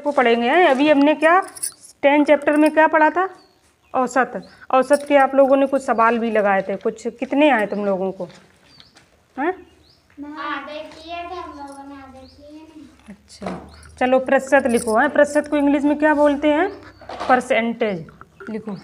को पढ़ेंगे हैं। अभी हमने क्या 10 चैप्टर में क्या पढ़ा था? औसत। औसत के आप लोगों ने कुछ सवाल भी लगाए थे, कुछ कितने आए तुम लोगों को? हैं? आधे किए थे हम लोगों ने, आधे किए नहीं। अच्छा चलो प्रतिशत लिखो। है प्रतिशत को इंग्लिश में क्या बोलते हैं? परसेंटेज। लिखो।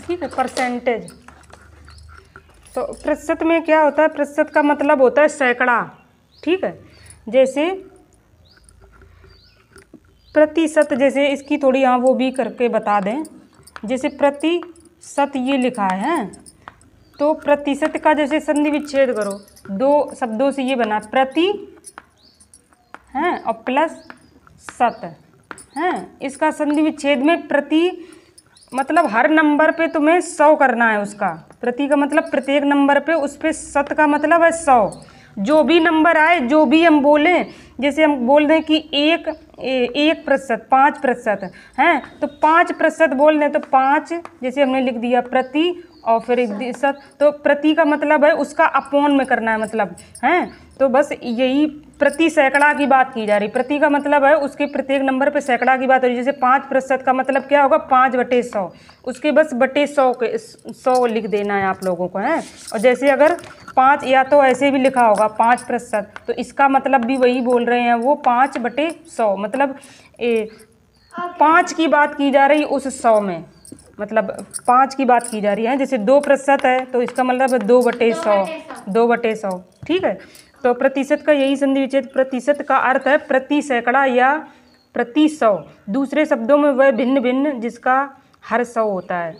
ठीक है, परसेंटेज। तो प्रतिशत में क्या होता है? प्रतिशत का मतलब होता है सैकड़ा। ठीक है, जैसे प्रतिशत, जैसे इसकी थोड़ी यहाँ वो भी करके बता दें। जैसे प्रतिशत ये लिखा है, तो प्रतिशत का जैसे संधि विच्छेद करो, दो शब्दों से ये बना प्रति हैं और प्लस शत हैं। इसका संधि विच्छेद में प्रति मतलब हर नंबर पे तुम्हें 100 करना है उसका। प्रति का मतलब प्रत्येक नंबर पे, उस पे शत का मतलब है 100। जो भी नंबर आए, जो भी हम बोलें, जैसे हम बोल दें कि 1% 5% हैं, तो 5% बोल दें तो 5 जैसे हमने लिख दिया प्रति और फिर शत, तो प्रति का मतलब है उसका अपॉन में करना है मतलब हैं। तो बस यही प्रति सैकड़ा की बात की जा रही। प्रति का मतलब है उसके प्रत्येक नंबर पे सैकड़ा की बात हो रही। जैसे 5% का मतलब क्या होगा? 5/100। उसके बस बटे 100 के 100 लिख देना है आप लोगों को हैं। और जैसे अगर 5 या तो ऐसे भी लिखा होगा 5%, तो इसका मतलब भी वही बोल रहे हैं वो 5/100 मतलब 5 की बात की जा रही उस 100 में, मतलब 5 की बात की जा रही है। जैसे 2% है तो इसका मतलब है 2/100, 2/100। ठीक है, तो प्रतिशत का यही संधि विच्छेद। प्रतिशत का अर्थ है प्रति सैकड़ा या प्रति 100। दूसरे शब्दों में वह भिन्न भिन्न जिसका हर 100 होता है।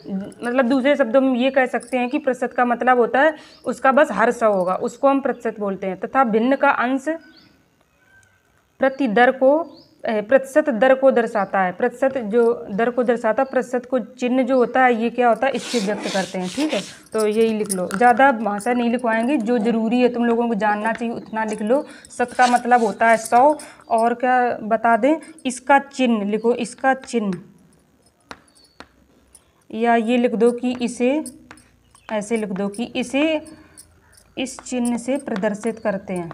मतलब दूसरे शब्दों में ये कह सकते हैं कि प्रतिशत का मतलब होता है उसका बस हर 100 होगा, उसको हम प्रतिशत बोलते हैं। तथा भिन्न का अंश प्रति दर को प्रतिशत दर को दर्शाता है। प्रतिशत जो दर को दर्शाता है, प्रतिशत को चिन्ह जो होता है ये क्या होता है? इससे व्यक्त करते हैं। ठीक है, तो यही लिख लो। ज़्यादा भाषा नहीं लिखवाएंगे, जो ज़रूरी है तुम लोगों को जानना चाहिए उतना लिख लो। शत का मतलब होता है 100। और क्या बता दें? इसका चिन्ह लिखो, इसका चिन्ह, या ये लिख दो कि इसे ऐसे लिख दो कि इसे इस चिन्ह से प्रदर्शित करते हैं।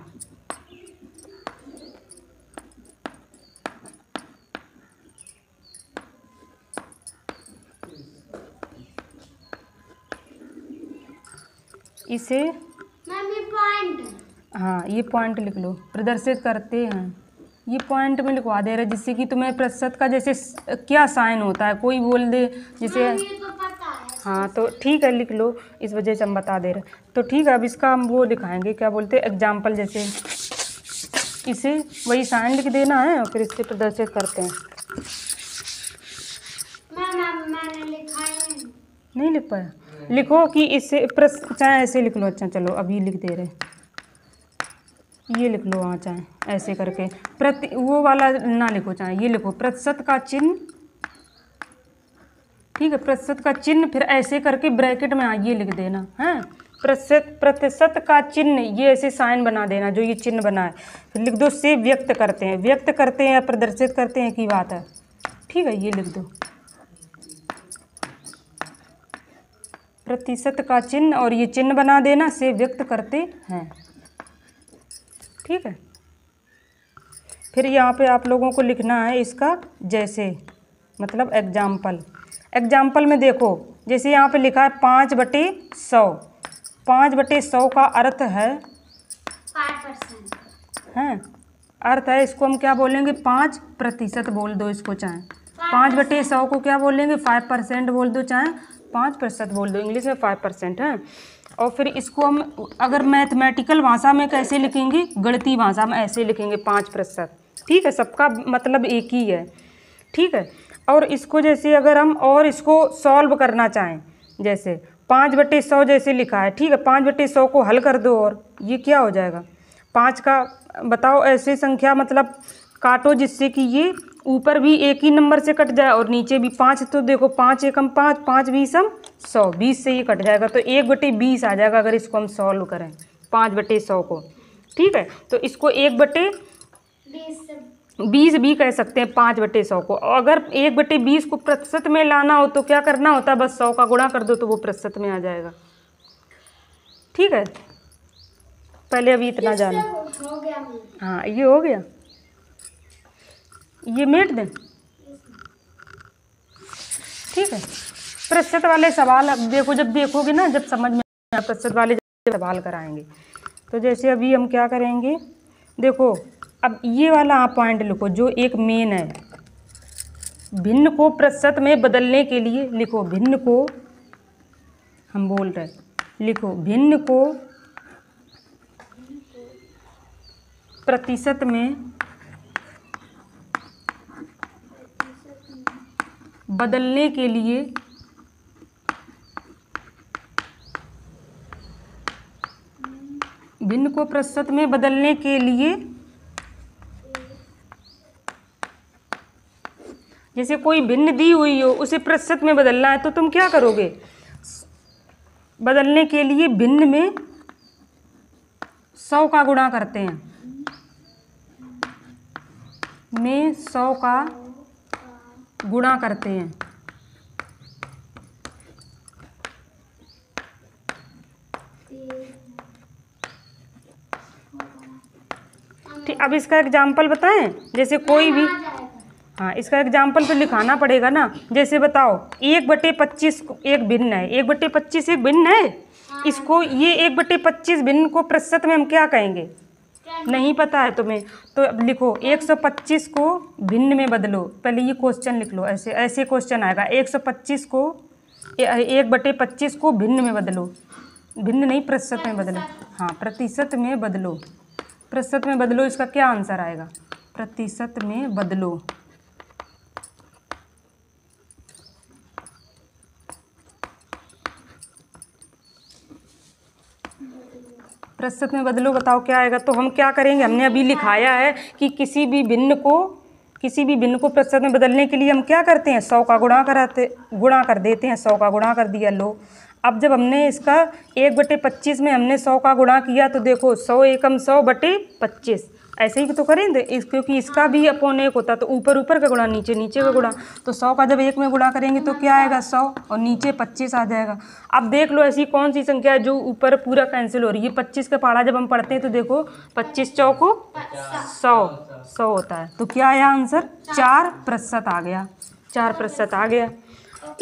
इसे पॉइंट, हाँ ये पॉइंट लिख लो, प्रदर्शित करते हैं। ये पॉइंट में लिखवा दे रहे, जिससे कि तुम्हें प्रतिशत का जैसे क्या साइन होता है कोई बोल दे जैसे। तो पता है। हाँ तो ठीक है, लिख लो, इस वजह से हम बता दे रहे। तो ठीक है, अब इसका हम वो दिखाएंगे, क्या बोलते हैं, एग्जाम्पल। जैसे इसे वही साइन लिख देना है और फिर इससे प्रदर्शित करते हैं। मैंने लिखा ही नहीं लिख पाया? लिखो कि इससे चाहे ऐसे लिख लो। अच्छा चलो अभी लिख दे रहे, ये लिख लो। हाँ चाहे ऐसे करके प्रति वो वाला ना लिखो, चाहे ये लिखो प्रतिशत का चिन्ह। ठीक है, प्रतिशत का चिन्ह, फिर ऐसे करके ब्रैकेट में ये लिख देना है प्रतिशत का चिन्ह, ये ऐसे साइन बना देना जो ये चिन्ह बना है। फिर लिख दो से व्यक्त करते हैं। व्यक्त करते हैं या प्रदर्शित करते हैं की बात है। ठीक है, ये लिख दो प्रतिशत का चिन्ह और ये चिन्ह बना देना से व्यक्त करते हैं। ठीक है, फिर यहाँ पे आप लोगों को लिखना है इसका जैसे, मतलब एग्जाम्पल। एग्जाम्पल में देखो, जैसे यहाँ पे लिखा है 5/100। 5/100 का अर्थ है 5%। हैं, अर्थ है इसको हम क्या बोलेंगे? 5% बोल दो इसको, चाहे 5/100 को क्या बोलेंगे? 5% बोल दो, चाहे 5% बोल दो। इंग्लिश में 5% है। और फिर इसको हम अगर मैथमेटिकल भाषा में कैसे लिखेंगे? गणितीय भाषा में ऐसे लिखेंगे 5%। ठीक है, सबका मतलब एक ही है। ठीक है, और इसको जैसे अगर हम और इसको सॉल्व करना चाहें, जैसे 5/100 जैसे लिखा है। ठीक है, 5/100 को हल कर दो और ये क्या हो जाएगा? 5 का बताओ ऐसे संख्या मतलब काटो जिससे कि ये ऊपर भी एक ही नंबर से कट जाए और नीचे भी 5। तो देखो 5 एकम 5, 5 20 100, 20 से ये कट जाएगा तो 1/20 आ जाएगा अगर इसको हम सॉल्व करें 5/100 को। ठीक है, तो इसको 1/20 20 भी कह सकते हैं 5/100 को। अगर 1/20 को प्रतिशत में लाना हो तो क्या करना होता है, बस 100 का गुणा कर दो तो वो प्रतिशत में आ जाएगा। ठीक है, पहले अभी इतना जाना। हो गया मेरा। हाँ ये हो गया, ये मेट दें। ठीक है, प्रतिशत वाले सवाल अब देखो, जब देखोगे ना, जब समझ में प्रतिशत वाले जब सवाल कराएंगे तो जैसे अभी हम क्या करेंगे, देखो अब ये वाला आप पॉइंट लिखो जो एक मेन है। भिन्न को प्रतिशत में बदलने के लिए लिखो, भिन्न को हम बोल रहे हैं, लिखो भिन्न को प्रतिशत में बदलने के लिए भिन्न को प्रतिशत में बदलने के लिए जैसे कोई भिन्न दी हुई हो उसे प्रतिशत में बदलना है तो तुम क्या करोगे, बदलने के लिए भिन्न में 100 का गुणा करते हैं, में 100 का गुणा करते हैं। ठीक, अब इसका एग्जाम्पल बताएं, जैसे कोई भी, हाँ इसका एग्जाम्पल तो लिखाना पड़ेगा ना। जैसे बताओ 1/25 एक भिन्न है, 1/25 एक भिन्न है, इसको ये 1/25 भिन्न को प्रतिशत में हम क्या कहेंगे, नहीं पता है तुम्हें, तो अब लिखो 125 को भिन्न में बदलो। पहले ये क्वेश्चन लिख लो, ऐसे ऐसे क्वेश्चन आएगा, 125 को 1/25 को भिन्न में बदलो, भिन्न नहीं प्रतिशत में बदलो, हाँ प्रतिशत में बदलो, प्रतिशत में बदलो। इसका क्या आंसर आएगा, प्रतिशत में बदलो। प्रतिशत में बदलो, बताओ क्या आएगा। तो हम क्या करेंगे, हमने अभी लिखाया है कि किसी भी भिन्न को प्रतिशत में बदलने के लिए हम क्या करते हैं, 100 का गुणा कर देते हैं, 100 का गुणा कर दिया। लो अब जब हमने इसका 1/25 में हमने 100 का गुणा किया तो देखो 100 एकम 100/25 ऐसे ही तो करेंगे, क्योंकि इसका भी अपॉन 1 होता तो ऊपर ऊपर का गुणा नीचे नीचे का गुणा, तो 100 का जब 1 में गुणा करेंगे तो क्या आएगा 100 और नीचे 25 आ जाएगा। अब देख लो ऐसी कौन सी संख्या है जो ऊपर पूरा कैंसिल हो रही है। 25 का पहाड़ा जब हम पढ़ते हैं तो देखो 25 चौको 100 होता है, तो क्या आया आंसर, 4% आ गया, 4% आ गया।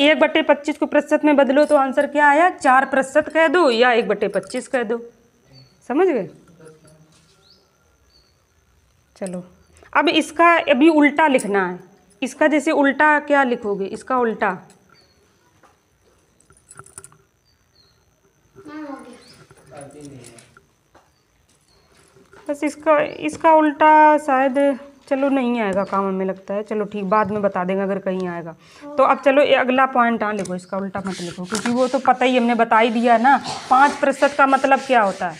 1/25 को प्रतिशत में बदलो तो आंसर क्या आया, 4% कह दो या 1/25 कह दो, समझ गए। चलो अब इसका अभी उल्टा लिखना है, इसका जैसे उल्टा क्या लिखोगे, इसका उल्टा बस इसका उल्टा शायद चलो नहीं आएगा काम, हमें लगता है। चलो ठीक, बाद में बता देंगे अगर कहीं आएगा तो। अब चलो ये अगला पॉइंट हाँ लिखो, इसका उल्टा मत लिखो क्योंकि वो तो पता ही, हमने बता ही दिया ना। 5% का मतलब क्या होता है,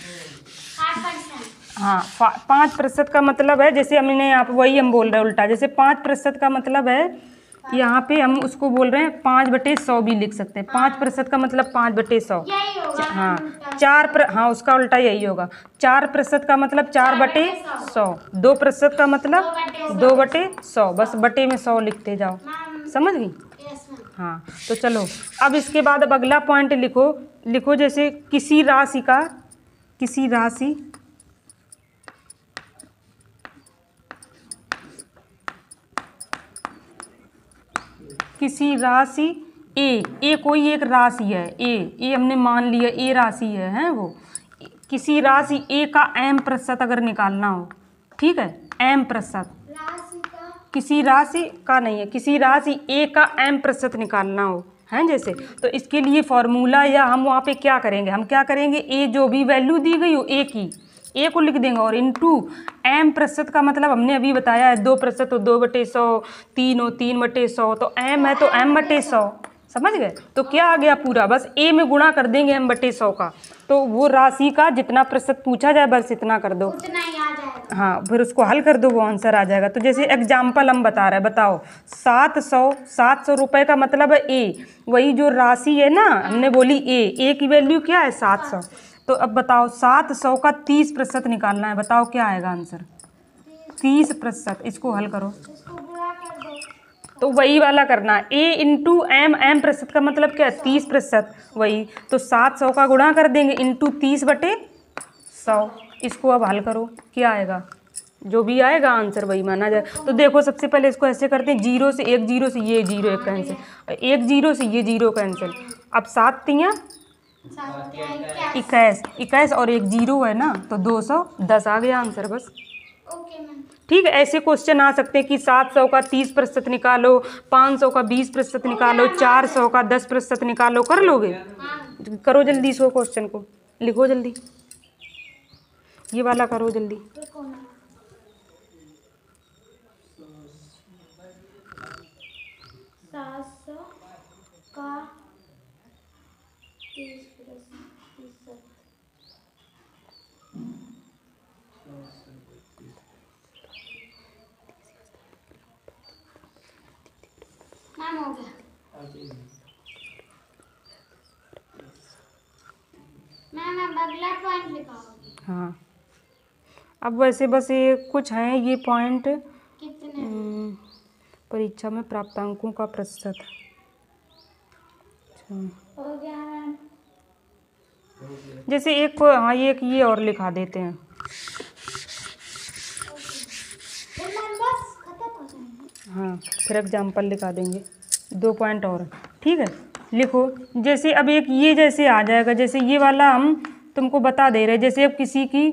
हाँ 5% का मतलब है, जैसे हमने यहाँ पे वही हम बोल रहे हैं उल्टा, जैसे 5% का मतलब है, यहाँ पे हम उसको बोल रहे हैं 5/100 भी लिख सकते हैं। 5% का मतलब 5/100, हाँ 4 हाँ उसका उल्टा यही होगा। 4% का मतलब 4/100, 2% का मतलब 2/100, बस बटे में 100 लिखते जाओ, समझ गई। हाँ तो चलो अब इसके बाद अब अगला पॉइंट लिखो जैसे किसी राशि ए कोई एक राशि है, ए हमने मान लिया ए राशि है वो। किसी राशि ए का m% अगर निकालना हो, ठीक है, m%, किसी राशि का नहीं है, किसी राशि ए का m% निकालना हो है जैसे, तो इसके लिए फॉर्मूला या हम वहाँ पे क्या करेंगे, हम क्या करेंगे, ए जो भी वैल्यू दी गई हो ए की, ए को लिख देंगे और इनटू m% का मतलब हमने अभी बताया है 2% हो 2/100, 3 हो 3/100, तो m है तो m/100, समझ गए। तो क्या आ गया पूरा, बस a में गुणा कर देंगे m/100 का, तो वो राशि का जितना प्रतिशत पूछा जाए बस इतना कर दो, उतना ही आ जाएगा। हाँ फिर उसको हल कर दो वो आंसर आ जाएगा। तो जैसे एग्जाम्पल हम बता रहे हैं, बताओ 700 रुपये का मतलब है a, वही जो राशि है ना हमने बोली a की वैल्यू क्या है 700, तो अब बताओ 700 का 30% निकालना है, बताओ क्या आएगा आंसर, 30%। इसको हल करो इसको बुरा कर दो। तो वही वाला करना है, a इंटू एम, एम प्रतिशत का मतलब क्या है 30%, वही तो 700 का गुणा कर देंगे इंटू 30/100। इसको अब हल करो, क्या आएगा, जो भी आएगा आंसर वही माना जाए। तो देखो सबसे पहले इसको ऐसे करते हैं, 0 से 1, 0 से ये 0 एक कैंसिल, 1 0 से ये 0 कैंसिल। अब 7 तियाँ 21, 21 और 1 0 है ना, तो 210 आ गया आंसर बस। Okay ma'am. ठीक है, ऐसे क्वेश्चन आ सकते हैं कि 700 का 30% निकालो, 500 का 20% निकालो, 400 का 10% निकालो। कर लोगे? हाँ। करो जल्दी इसको, क्वेश्चन को लिखो जल्दी, ये वाला करो जल्दी। रुको ना। 700 का 30%। मैम हो गया। मैम अब अगला पॉइंट लिखाओ। हाँ, अब वैसे बस ये कुछ हैं ये पॉइंट, कितने? परीक्षा में प्राप्तांकों का प्रतिशत। अच्छा, हो गया मैम। जैसे एक को, हाँ ये और लिखा देते हैं। मैम बस खत्म हो जाएंगे। हाँ, फिर एग्जाम्पल लिखा देंगे, 2 पॉइंट और, ठीक है। लिखो, जैसे अब एक ये जैसे आ जाएगा, जैसे ये वाला हम तुमको बता दे रहे हैं, जैसे अब किसी की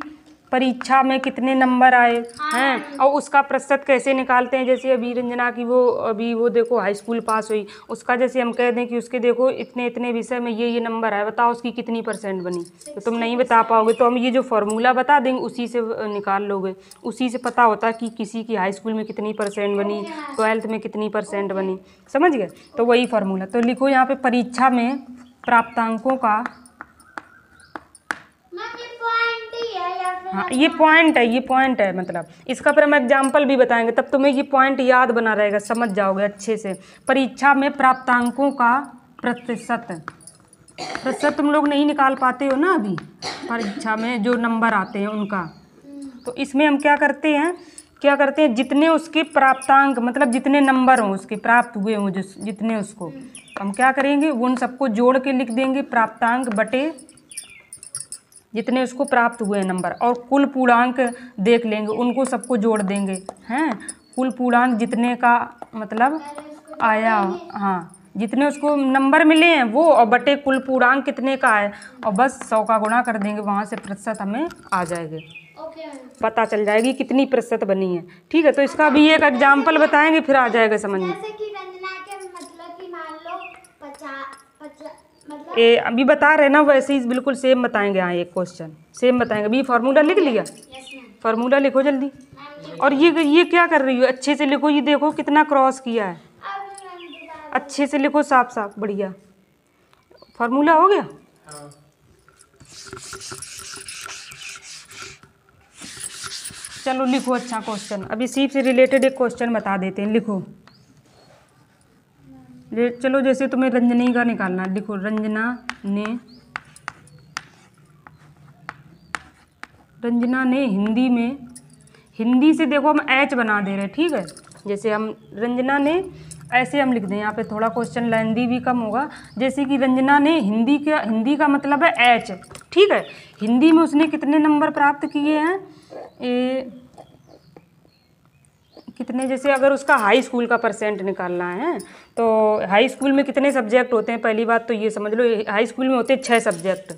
परीक्षा में कितने नंबर आए हैं और उसका प्रतिशत कैसे निकालते हैं। जैसे अभी रंजना की अभी वो देखो हाई स्कूल पास हुई, उसका जैसे हम कह दें कि उसके देखो इतने इतने विषय में ये नंबर आए, बताओ उसकी कितनी % बनी। तो तुम नहीं बता पाओगे, तो हम ये जो फॉर्मूला बता देंगे उसी से निकाल लोगे। उसी से पता होता है कि किसी की हाई स्कूल में कितनी % बनी, 12th में कितनी % बनी, समझ गए। तो वही फार्मूला, तो लिखो यहाँ पे परीक्षा में प्राप्तांकों का, हाँ ये पॉइंट है मतलब इसका फिर हम एग्जाम्पल भी बताएंगे, तब तुम्हें ये पॉइंट याद बना रहेगा, समझ जाओगे अच्छे से। परीक्षा में प्राप्तांकों का प्रतिशत तुम लोग नहीं निकाल पाते हो ना अभी, परीक्षा में जो नंबर आते हैं उनका। तो इसमें हम क्या करते हैं, जितने उसके प्राप्तांक मतलब जितने नंबर हों उसके प्राप्त हुए हों, जितने उसको हम क्या करेंगे, उन सबको जोड़ के लिख देंगे, प्राप्तांक बटे जितने उसको प्राप्त हुए नंबर, और कुल पूर्णांक देख लेंगे, उनको सबको जोड़ देंगे हैं। कुल पूर्णांक जितने का मतलब आया, हाँ जितने उसको नंबर मिले हैं वो, और बटे कुल पूर्णांक कितने का है, और बस 100 का गुणा कर देंगे, वहाँ से प्रतिशत हमें आ जाएंगे, पता चल जाएगी कितनी प्रतिशत बनी है। ठीक है, तो इसका भी एक एग्जाम्पल बताएंगे, फिर आ जाएगा समझ में। जैसे कि रंजना के मतलब कि मान लो 50 मतलब ये अभी बता रहे ना, वैसे ही बिल्कुल सेम बताएंगे। हाँ एक क्वेश्चन सेम बताएंगे। अभी फार्मूला लिख लिया, फार्मूला लिखो जल्दी। और ये क्या कर रही हो, अच्छे से लिखो, ये देखो कितना क्रॉस किया है, अच्छे से लिखो, साफ साफ बढ़िया। फार्मूला हो गया। चलो लिखो अच्छा क्वेश्चन, अभी इसी से रिलेटेड एक क्वेश्चन बता देते हैं, लिखो। चलो जैसे तुम्हें रंजनी का निकालना है, लिखो रंजना ने हिंदी से देखो हम एच बना दे रहे हैं, ठीक है। जैसे हम रंजना ने ऐसे हम लिख दें, यहाँ पे थोड़ा क्वेश्चन लेंदी भी कम होगा। जैसे कि रंजना ने हिंदी का मतलब है एच, ठीक है। हिंदी में उसने कितने नंबर प्राप्त किए हैं, कितने, जैसे अगर उसका हाई स्कूल का % निकालना है तो हाई स्कूल में कितने सब्जेक्ट होते हैं, पहली बात तो ये समझ लो, हाई स्कूल में होते हैं 6 सब्जेक्ट,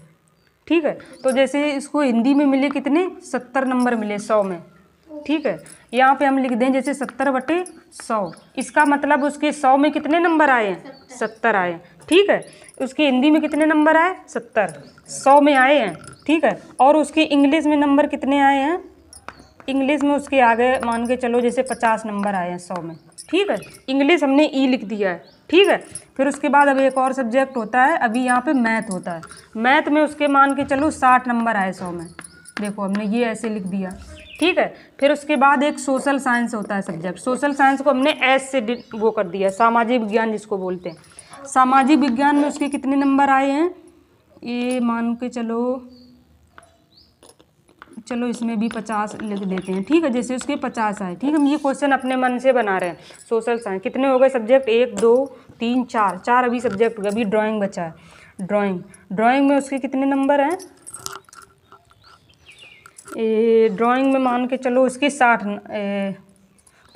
ठीक है। तो जैसे इसको हिंदी में मिले कितने, 70 नंबर मिले 100 में, ठीक है। यहाँ पे हम लिख दें जैसे 70/100, इसका मतलब उसके 100 में कितने नंबर आए हैं, 70 आए, ठीक है। उसके हिंदी में कितने नंबर आए, 70, 100 में आए हैं, ठीक है। और उसके इंग्लिश में नंबर कितने आए हैं, इंग्लिश में उसके आगे मान के चलो जैसे 50 नंबर आए हैं 100 में, ठीक है। इंग्लिश हमने ई लिख दिया है, ठीक है। फिर उसके बाद अब एक और सब्जेक्ट होता है, अभी यहाँ पे मैथ होता है। मैथ में उसके मान के चलो 60 नंबर आए 100 में, देखो हमने ये ऐसे लिख दिया, ठीक है। फिर उसके बाद एक सोशल साइंस होता है सब्जेक्ट, सोशल साइंस को हमने एस से वो कर दिया, सामाजिक विज्ञान जिसको बोलते हैं। सामाजिक विज्ञान में उसके कितने नंबर आए हैं, ये मान के चलो चलो इसमें भी 50 लिख देते हैं, ठीक है, जैसे उसके 50 आए, ठीक है। हम ये क्वेश्चन अपने मन से बना रहे हैं। सोशल साइंस कितने हो गए सब्जेक्ट, 1 2 3 4 अभी सब्जेक्ट हो गए। अभी ड्राइंग बचा है। ड्राइंग में उसके कितने नंबर हैं, ड्राइंग में मान के चलो उसके 60,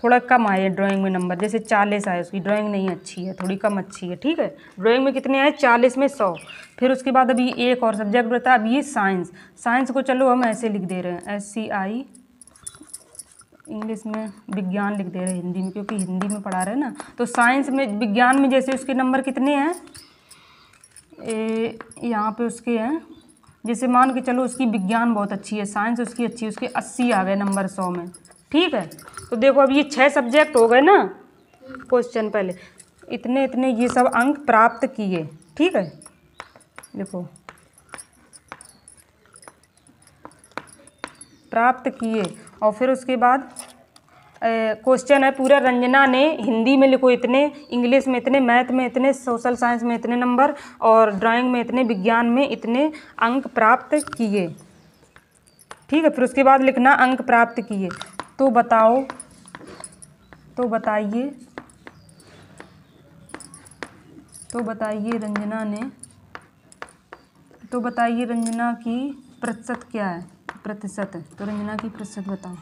थोड़ा कम आए ड्राइंग में नंबर, जैसे 40 आए। उसकी ड्राइंग नहीं अच्छी है, थोड़ी कम अच्छी है, ठीक है। ड्राइंग में कितने आए, 40 में 100। फिर उसके बाद अभी एक और सब्जेक्ट बता, अब ये साइंस को चलो हम ऐसे लिख दे रहे हैं, SCI, इंग्लिश में विज्ञान लिख दे रहे हैं हिंदी में, क्योंकि हिंदी में पढ़ा रहे हैं ना। तो साइंस में, विज्ञान में जैसे उसके नंबर कितने हैं, यहाँ पे उसके हैं, जैसे मान के चलो उसकी विज्ञान बहुत अच्छी है, साइंस उसकी अच्छी है, उसके 80 आ गए नंबर 100 में, ठीक है। तो देखो अब ये 6 सब्जेक्ट हो गए ना क्वेश्चन पहले, इतने इतने ये सब अंक प्राप्त किए, ठीक है। देखो प्राप्त किए, और फिर उसके बाद क्वेश्चन है पूरा, रंजना ने हिंदी में लिखो इतने, इंग्लिश में इतने, मैथ में इतने, सोशल साइंस में इतने नंबर, और ड्राइंग में इतने, विज्ञान में इतने अंक प्राप्त किए, ठीक है। फिर उसके बाद लिखना अंक प्राप्त किए। तो बताइए रंजना की प्रतिशत क्या है, प्रतिशत है, तो रंजना की प्रतिशत बताओ,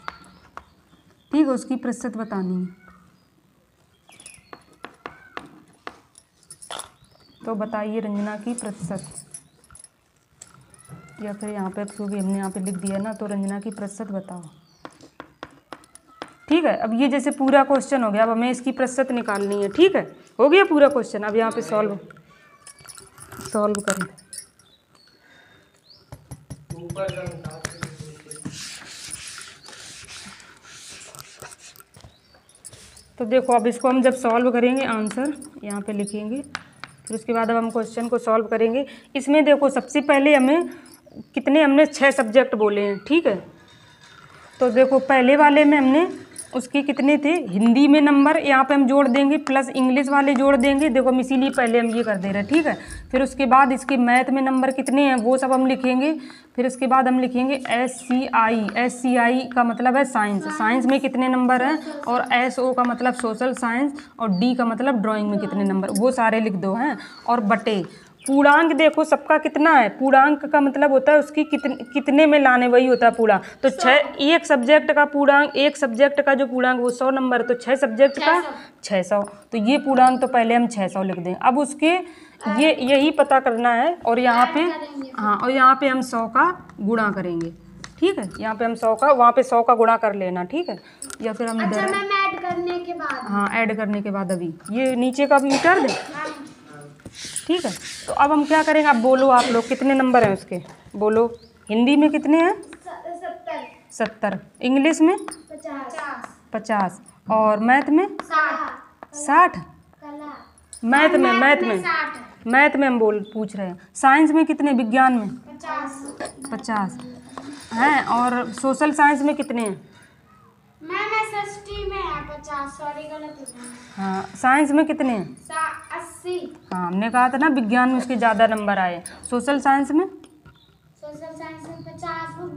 ठीक है, उसकी प्रतिशत बतानी है। तो बताइए रंजना की प्रतिशत, या फिर यहाँ पे क्योंकि हमने यहाँ पे लिख दिया ना, तो रंजना की प्रतिशत बताओ, ठीक है। अब ये जैसे पूरा क्वेश्चन हो गया, अब हमें इसकी प्रतिशत निकालनी है, ठीक है। हो गया पूरा क्वेश्चन, अब यहाँ पे सॉल्व करें। तो देखो अब इसको हम जब सॉल्व करेंगे, आंसर यहाँ पे लिखेंगे, फिर उसके बाद अब हम क्वेश्चन को सॉल्व करेंगे। इसमें देखो सबसे पहले हमने 6 सब्जेक्ट बोले हैं, ठीक है। तो देखो पहले वाले में हमने उसके कितने थे, हिंदी में नंबर यहाँ पे हम जोड़ देंगे, प्लस इंग्लिश वाले जोड़ देंगे। देखो हम इसीलिए पहले हम ये कर दे रहे हैं, ठीक है। फिर उसके बाद इसके मैथ में नंबर कितने हैं वो सब हम लिखेंगे। फिर उसके बाद हम लिखेंगे SCI का मतलब है साइंस में कितने नंबर हैं, और SO का मतलब सोशल साइंस, और D का मतलब ड्राइंग में कितने नंबर, वो सारे लिख दो हैं। और बटे पूर्णांक देखो सबका कितना है, पूर्णांक का मतलब होता है उसकी कितने में लाने, वही होता है पूर्णांक। तो 6, एक सब्जेक्ट का पूर्णांक, एक सब्जेक्ट का जो पूर्णांक वो 100 नंबर, तो 6 सब्जेक्ट का 600। तो ये पूर्णांक तो पहले हम 600 लिख दें। अब उसके यही पता करना है, और यहाँ पे हाँ, और यहाँ पे हम 100 का गुणा करेंगे, ठीक है। यहाँ पे हम 100 का, वहाँ पे 100 का गुणा कर लेना, ठीक है। या फिर हम अच्छा मैम ऐड करने के बाद, हाँ ऐड करने के बाद अभी ये नीचे का भी कर दें, ठीक है। तो अब हम क्या करेंगे, अब बोलो आप लोग कितने नंबर हैं उसके, बोलो। हिंदी में कितने हैं, 70, इंग्लिश में 50, और मैथ में 60, मैथ में हम पूछ रहे हैं। साइंस में कितने, विज्ञान में 50 हैं, और सोशल साइंस में कितने हैं, में है 50, सॉरी गलत हो गया। हाँ साइंस में कितने हैं, 80। हाँ हमने कहा था ना विज्ञान में उसके ज़्यादा नंबर आए। सोशल साइंस में 50।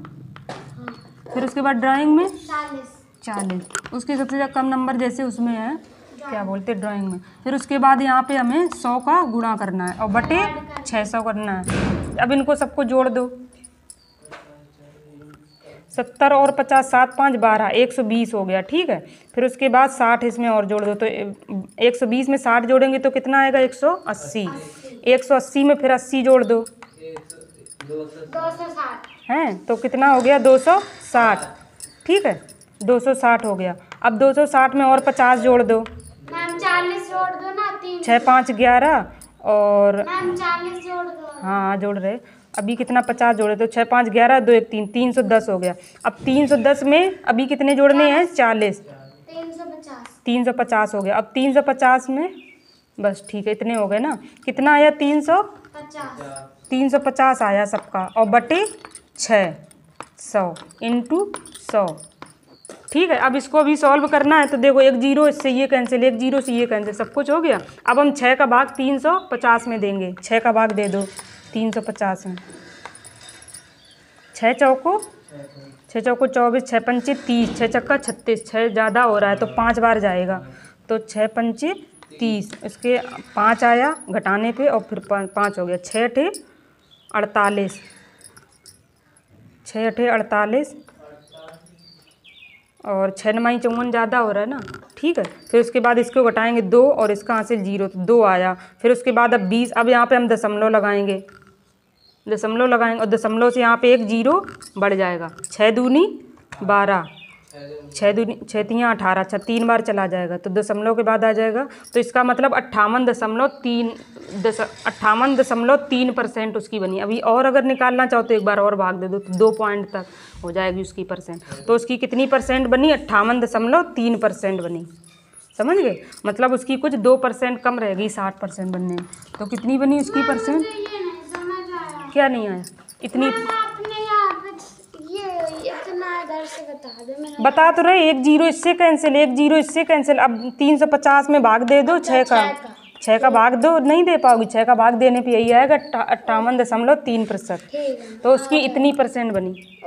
फिर उसके बाद ड्राइंग में 40। उसके सबसे ज़्यादा कम नंबर जैसे उसमें है, क्या बोलते हैं, ड्राइंग में। फिर उसके बाद यहाँ पे हमें 100 का गुणा करना है, और बटे 600 करना है। अब इनको सबको जोड़ दो, 70 और 50, 7 5 12, 120 हो गया, ठीक है। फिर उसके बाद 60 इसमें और जोड़ दो, तो 120 में 60 जोड़ेंगे तो कितना आएगा, 180। 180 में फिर 80 जोड़ दो, 260 हैं, तो कितना हो गया, 260, ठीक है, 260 हो गया। अब 260 में और 50 जोड़ दो, मैम 40 जोड़ दो ना, 6 5 11, और मैम 40 जोड़ दो, हाँ जोड़ रहे। अभी कितना, 50 जोड़े, तो 6 5 11 2 1 3, 310 हो गया। अब 310 में अभी कितने जोड़ने हैं, 40, 350 हो गया। अब 350 में बस ठीक है, इतने हो गए ना। कितना आया, 350 आया सबका, और बटे 600 इंटू 100, ठीक है। अब इसको अभी सॉल्व करना है, तो देखो 1 0 इससे ये कैंसिल, 1 0 से ये कैंसिल, सब कुछ हो गया। अब हम 6 का भाग 350 में देंगे, 6 का भाग दे दो 350 में, 6 चौको 6 चौको 24, 6 पंचे 30, 6 चक्का 36, 6 ज़्यादा हो रहा है तो 5 बार जाएगा, तो 6 पंचे 30, इसके 5 आया घटाने पे और फिर 5 हो गया, 6 अठे 48, 6 अठे 48 और 6 नमाई 54 ज़्यादा हो रहा है ना, ठीक है। फिर उसके बाद इसको घटाएंगे 2 और इसका हासिल 0, तो 2 आया। फिर उसके बाद अब 20, अब यहाँ पे हम दशमलव लगाएंगे, दशमलव लगाएंगे और दशमलव से यहाँ पे एक 0 बढ़ जाएगा, 6 दूनी 12, 6 तियाँ 18, 6 3 बार चला जाएगा तो दशमलव के बाद आ जाएगा, तो इसका मतलब 58.3% उसकी बनी। अभी और अगर निकालना चाहो तो एक बार और भाग दे दो तो 2 पॉइंट तक हो जाएगी उसकी परसेंट, तो उसकी कितनी परसेंट बनी, 58.3% बनी, समझ गए। मतलब उसकी कुछ 2% कम रहेगी 60% बनने में, तो कितनी बनी उसकी परसेंट, क्या नहीं आया इतनी, बता तो रहे, एक 0 इससे कैंसिल, एक 0 इससे कैंसिल। अब 350 में भाग दे दो 6 का भाग दो, नहीं दे पाओगी, 6 का भाग देने पे यही आएगा 58.3%, तो उसकी इतनी परसेंट बनी।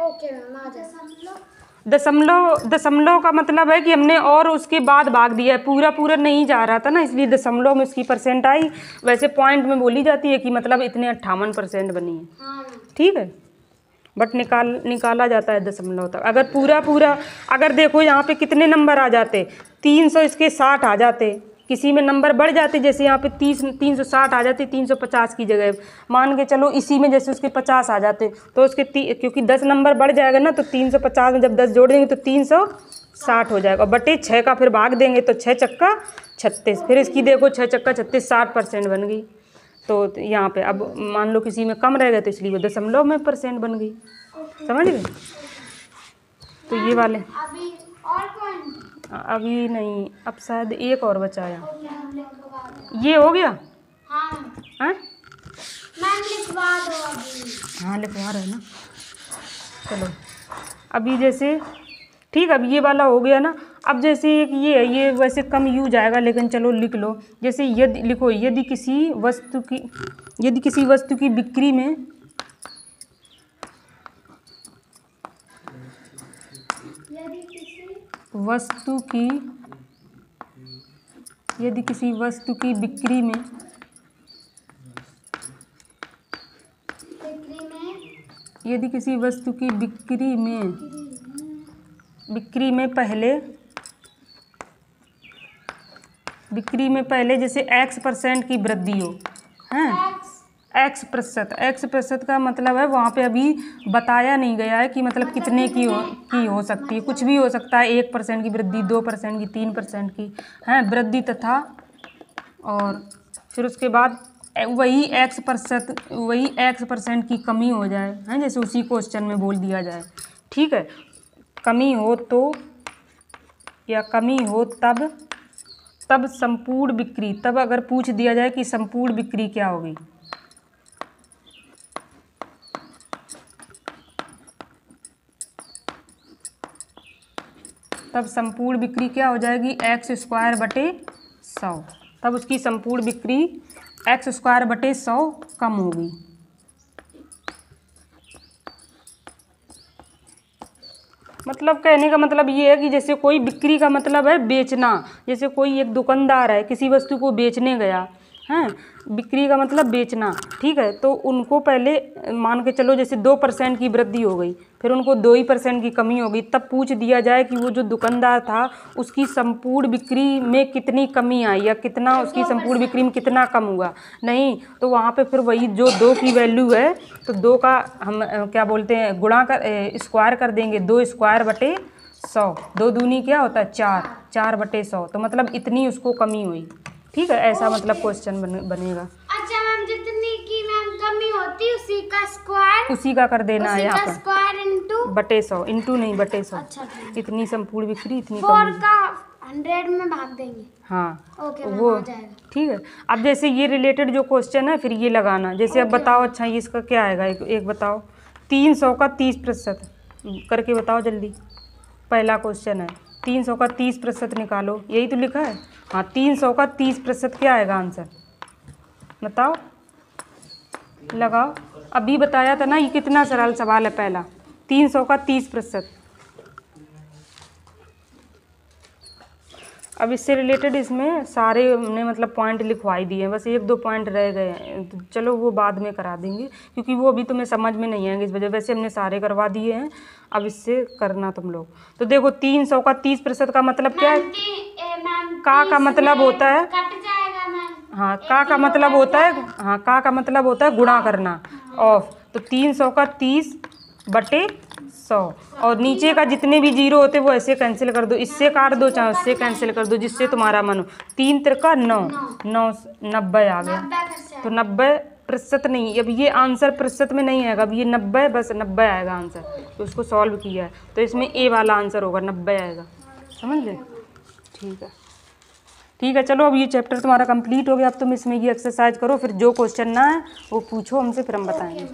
दशमलव का मतलब है कि हमने और उसके बाद भाग दिया है, पूरा नहीं जा रहा था ना, इसलिए दशमलव में उसकी परसेंट आई। वैसे पॉइंट में बोली जाती है कि मतलब इतने 58% बनी है, ठीक है, बट निकाला जाता है दशमलव तक। अगर पूरा अगर देखो यहाँ पे कितने नंबर आ जाते, 300 इसके 60 आ जाते, किसी में नंबर बढ़ जाते, जैसे यहाँ पे 360 आ जाते 350 की जगह, मान के चलो इसी में जैसे उसके 50 आ जाते तो उसके क्योंकि 10 नंबर बढ़ जाएगा ना, तो 350 में जब 10 जोड़ देंगे तो 360 हो जाएगा, बटे 6 का फिर भाग देंगे तो 6 चक्का 36, फिर इसकी देखो 6 चक्का 36 60% बन गई। तो यहाँ पे अब मान लो किसी में कम रह गए तो इसलिए वो दशमलव में परसेंट बन गई, समझ गए। तो ये वाले अभी और कौन, अभी नहीं, अब शायद एक और बचाया, ये हो गया। हाँ मैम लिखवा दो अभी। हाँ लिखवा रहे ना, चलो अभी जैसे ठीक, अब ये वाला हो गया ना। अब जैसे एक ये है, ये वैसे कम यूज आएगा लेकिन चलो लिख लो, जैसे यदि लिखो, यदि किसी वस्तु की बिक्री में यदि किसी वस्तु की बिक्री में पहले जैसे X% की वृद्धि हो, हैं X% का मतलब है वहाँ पे अभी बताया नहीं गया है कि मतलब कितने की हो सकती है, कुछ भी हो सकता है, 1% की वृद्धि, 2% की, 3% की, हैं वृद्धि तथा, और फिर उसके बाद वही X% की कमी हो जाए, हैं जैसे उसी क्वेश्चन में बोल दिया जाए, ठीक है। कमी हो तो या कमी हो तब संपूर्ण बिक्री, तब अगर पूछ दिया जाए कि संपूर्ण बिक्री क्या होगी, तब संपूर्ण बिक्री क्या हो जाएगी, X²/100, तब उसकी संपूर्ण बिक्री X²/100 कम होगी। मतलब कहने का मतलब ये है कि जैसे कोई बिक्री का मतलब है बेचना, जैसे कोई एक दुकानदार है किसी वस्तु को बेचने गया, हैं बिक्री का मतलब बेचना, ठीक है, तो उनको पहले मान के चलो जैसे 2% की वृद्धि हो गई, फिर उनको 2% की कमी हो गई, तब पूछ दिया जाए कि वो जो दुकानदार था उसकी संपूर्ण बिक्री में कितनी कमी आई या कितना उसकी संपूर्ण बिक्री में कितना कम हुआ, नहीं तो वहाँ पे फिर वही जो 2 की वैल्यू है तो 2 का हम क्या बोलते हैं गुणा कर स्क्वायर कर देंगे, 2²/100, 2 दूनी क्या होता है 4, 4/100, तो मतलब इतनी उसको कमी हुई, ठीक है, ऐसा मतलब क्वेश्चन बनेगा। अच्छा मैम, जितनी की मैम कमी होती उसी का स्क्वायर, उसी का कर देना है यहाँ पर, स्क्वायर इंटू नहीं बटे 100, अच्छा इतनी संपूर्ण बिक्री इतनी 4 का 100 में भाग देंगे, हाँ ओके वो हो जाएगा, ठीक है। अब जैसे ये रिलेटेड जो क्वेश्चन है फिर ये लगाना, जैसे अब बताओ, अच्छा ये इसका क्या आएगा, एक बताओ, 300 का 30% करके बताओ जल्दी, पहला क्वेश्चन है 300 का 30% निकालो, यही तो लिखा है, हाँ 300 का 30% क्या आएगा आंसर, बताओ लगाओ। अभी बताया था ना, ये कितना सरल सवाल है पहला, 300 का 30%। अब इससे रिलेटेड इसमें सारे हमने मतलब पॉइंट लिखवाई दिए हैं, बस 1-2 पॉइंट रह गए हैं, तो चलो वो बाद में करा देंगे क्योंकि वो अभी तुम्हें समझ में नहीं आएंगे, इस वजह वैसे हमने सारे करवा दिए हैं। अब इससे करना तुम लोग। तो देखो 300 का 30% का मतलब क्या है? का मतलब होता है, कट जाएगा मैम। हाँ का मतलब होता है, हाँ का मतलब होता है गुणा करना ऑफ। तो 300 का 30/100 और नीचे का जितने भी जीरो होते वो ऐसे कैंसिल कर दो, इससे काट दो चाहे उससे कैंसिल कर दो, जिससे तुम्हारा मन हो। 3 त्रिका 9, 90 आ गया। तो 90% नहीं, अब ये आंसर प्रतिशत में नहीं आएगा, अब ये 90 बस 90 आएगा आंसर। तो उसको सॉल्व किया है तो इसमें ए वाला आंसर होगा, 90 आएगा। समझ गए? ठीक है चलो, अब ये चैप्टर तुम्हारा कंप्लीट हो गया। अब तुम इसमें ये एक्सरसाइज करो, फिर जो क्वेश्चन ना है वो पूछो हमसे, फिर हम बताएंगे।